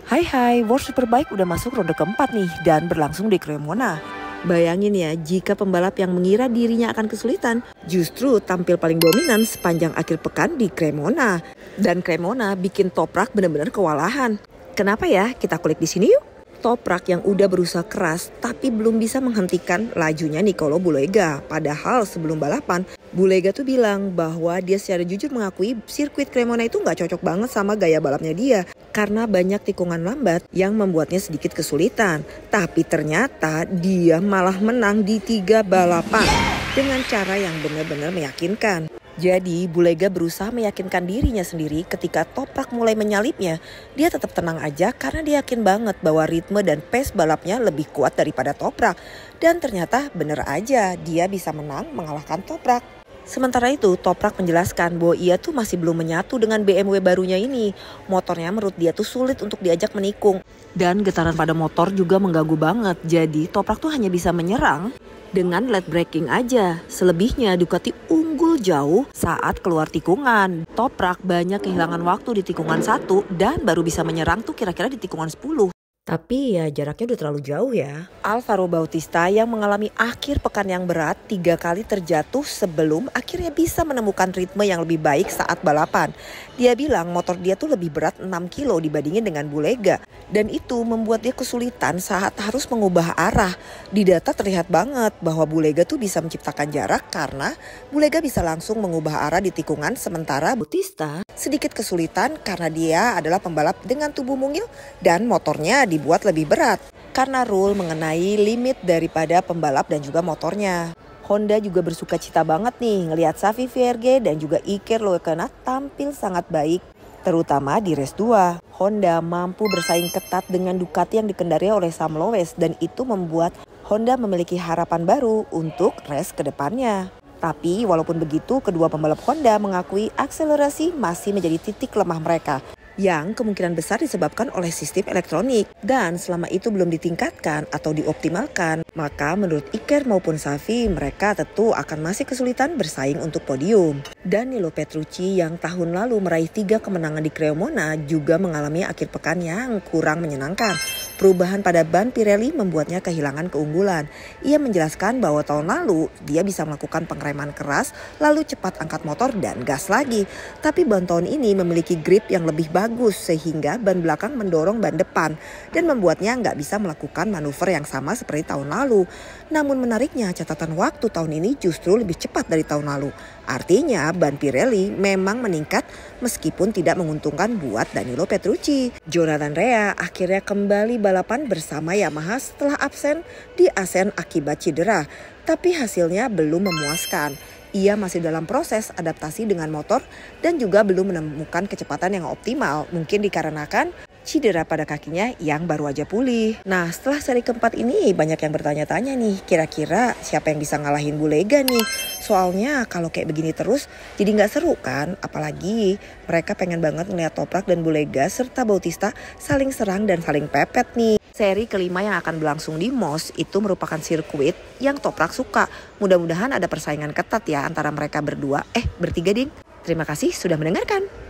Hai, World Superbike udah masuk ronde keempat nih dan berlangsung di Cremona. Bayangin ya, jika pembalap yang mengira dirinya akan kesulitan justru tampil paling dominan sepanjang akhir pekan di Cremona. Dan Cremona bikin Toprak benar-benar kewalahan. Kenapa ya? Kita kulik di sini yuk. Toprak yang udah berusaha keras tapi belum bisa menghentikan lajunya Nicolo Bulega. Padahal sebelum balapan, Bulega tuh bilang bahwa dia secara jujur mengakui sirkuit Cremona itu nggak cocok banget sama gaya balapnya dia. Karena banyak tikungan lambat yang membuatnya sedikit kesulitan. Tapi ternyata dia malah menang di 3 balapan dengan cara yang benar-benar meyakinkan. Jadi Bulega berusaha meyakinkan dirinya sendiri ketika Toprak mulai menyalipnya. Dia tetap tenang aja karena dia yakin banget bahwa ritme dan pace balapnya lebih kuat daripada Toprak. Dan ternyata bener aja dia bisa menang mengalahkan Toprak. Sementara itu Toprak menjelaskan bahwa ia tuh masih belum menyatu dengan BMW barunya ini. Motornya menurut dia tuh sulit untuk diajak menikung. Dan getaran pada motor juga mengganggu banget. Jadi Toprak tuh hanya bisa menyerang dengan late braking aja. Selebihnya Ducati unggul jauh saat keluar tikungan. Toprak banyak kehilangan waktu di tikungan 1 dan baru bisa menyerang tuh kira-kira di tikungan 10. Tapi ya jaraknya udah terlalu jauh ya. Alvaro Bautista yang mengalami akhir pekan yang berat 3 kali terjatuh sebelum akhirnya bisa menemukan ritme yang lebih baik saat balapan. Dia bilang motor dia tuh lebih berat 6 kilo dibandingin dengan Bulega. Dan itu membuat dia kesulitan saat harus mengubah arah. Di data terlihat banget bahwa Bulega tuh bisa menciptakan jarak karena Bulega bisa langsung mengubah arah di tikungan. Sementara Bautista sedikit kesulitan karena dia adalah pembalap dengan tubuh mungil dan motornya dibuat lebih berat karena rule mengenai limit daripada pembalap dan juga motornya. Honda juga bersuka cita banget nih ngelihat Xavi Vierge dan juga Iker Lecuona tampil sangat baik, terutama di race 2. Honda mampu bersaing ketat dengan Ducati yang dikendarai oleh Sam Loes dan itu membuat Honda memiliki harapan baru untuk race kedepannya. Tapi walaupun begitu, kedua pembalap Honda mengakui akselerasi masih menjadi titik lemah mereka yang kemungkinan besar disebabkan oleh sistem elektronik. Dan selama itu belum ditingkatkan atau dioptimalkan, maka menurut Iker maupun Xavi mereka tentu akan masih kesulitan bersaing untuk podium. Danilo Petrucci yang tahun lalu meraih 3 kemenangan di Cremona juga mengalami akhir pekan yang kurang menyenangkan. Perubahan pada ban Pirelli membuatnya kehilangan keunggulan. Ia menjelaskan bahwa tahun lalu dia bisa melakukan pengereman keras lalu cepat angkat motor dan gas lagi. Tapi ban tahun ini memiliki grip yang lebih bagus sehingga ban belakang mendorong ban depan dan membuatnya nggak bisa melakukan manuver yang sama seperti tahun lalu. Namun menariknya catatan waktu tahun ini justru lebih cepat dari tahun lalu. Artinya ban Pirelli memang meningkat meskipun tidak menguntungkan buat Danilo Petrucci. Jonathan Rea akhirnya kembali balapan bersama Yamaha setelah absen di Asen akibat cedera. Tapi hasilnya belum memuaskan. Ia masih dalam proses adaptasi dengan motor dan juga belum menemukan kecepatan yang optimal. Mungkin dikarenakan cedera pada kakinya yang baru aja pulih. Nah setelah seri keempat ini banyak yang bertanya-tanya nih, kira-kira siapa yang bisa ngalahin Bulega nih? Soalnya kalau kayak begini terus jadi nggak seru kan? Apalagi mereka pengen banget ngeliat Toprak dan Bulega serta Bautista saling serang dan saling pepet nih. Seri kelima yang akan berlangsung di Moss itu merupakan sirkuit yang Toprak suka. Mudah-mudahan ada persaingan ketat ya antara mereka bertiga ding. Terima kasih sudah mendengarkan.